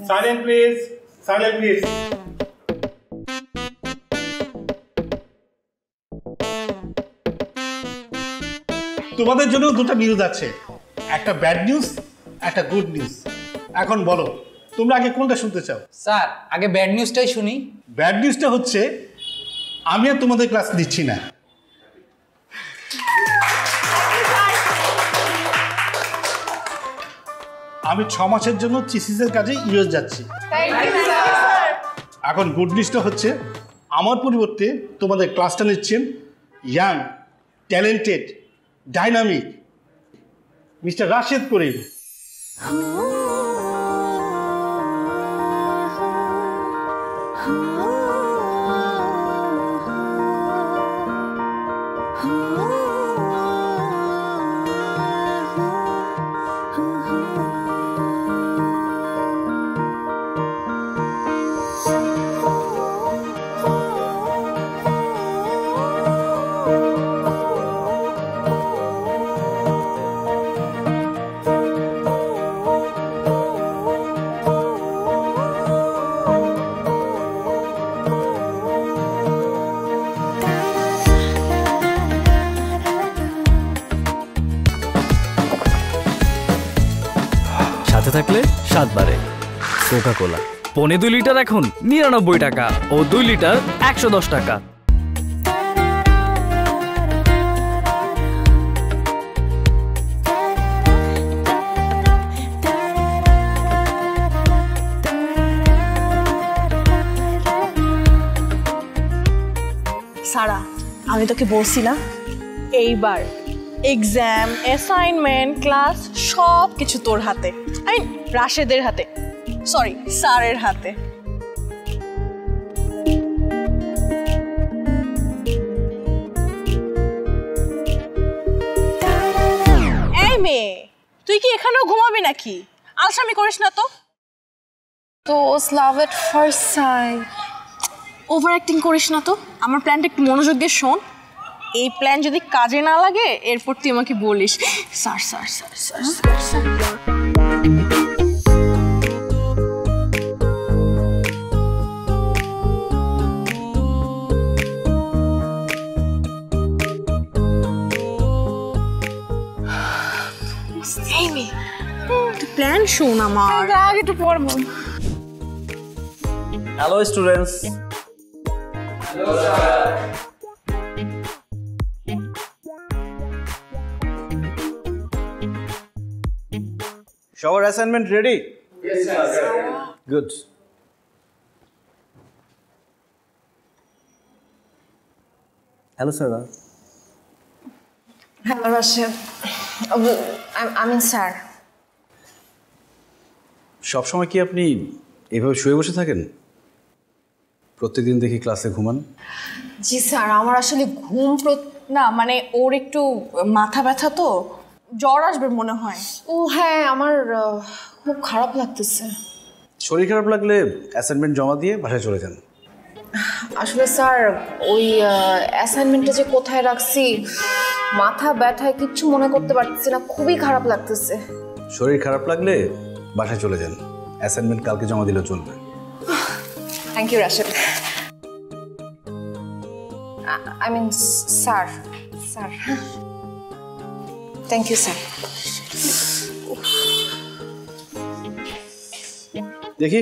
Silent please. Silent please. তোমাদের জন্য দুটো নিউজ আছে, একটা ব্যাড নিউজ, একটা গুড নিউজ। এখন বলো তোমরা আগে কোনটা শুনতে চাও? স্যার আগে ব্যাড নিউজটাই শুনি। ব্যাড নিউজটা হচ্ছে আমি আর তোমাদের ক্লাস নিচ্ছি না। আমি 6 মাসের জন্য থিসিসের কাজে ইউএস যাচ্ছি। এখন গুড নিউজটা হচ্ছে আমার পরিবর্তে তোমাদের ক্লাসটা নিচ্ছেন young, talented, dynamic mister Rashed Karim. সাথে থাকলে 7 বারে কোকা কোলা। 2.5 লিটার এখন 99 টাকা ও 2 লিটার 110 টাকা। সারা, আমি তোকে বলছি না এইবার এক্সাম, অ্যাসাইনমেন্ট, ক্লাস সব কিছু তোর হাতে, আই মিন রাশেদের হাতে, সরি স্যারের হাতে। এই মেয়ে, তুই কি এখানেও ঘুমাবি নাকি? আলসামি করিস না তো। Love at first sight. Over acting করিস না তো। আমার প্ল্যানটা একটু মনোযোগ দিয়ে শোন। এই প্ল্যান যদি কাজে না লাগে এরপর তুই আমাকে বলিস sir sir sir sir sir. Plan শোন আমার। আগে একটু পড়বো। Hello students. Hello sir. সবার assignment ready? Yes sir. Good. Hello sir. Hello Rashed. আমি স্যার। সবসময় কি আপনি এভাবে শুয়ে বসে থাকেন? প্রত্যেকদিন দেখি ক্লাসে ঘুমান। জি স্যার, আমার আসলে ঘুম না মানে ওর একটু মাথা ব্যথা তো, জ্বর আসবে মনে হয়। ও হ্যাঁ, আমার খুব খারাপ লাগতেছে। শরীর খারাপ লাগলে অ্যাসাইনমেন্ট জমা দিয়ে বাসায় চলে যান। আসলে স্যার ওই অ্যাসাইনমেন্টটা যে কোথায় রাখছি, মাথা ব্যথায় কিচ্ছু মনে করতে পারতেছি না, খুবই খারাপ লাগতেছে। শরীর খারাপ লাগলে বাসায় চলে যান, অ্যাসাইনমেন্ট কালকে জমা দিলেও চলবে। Thank you Rashed. I mean sir. Sir thank you sir. দেখি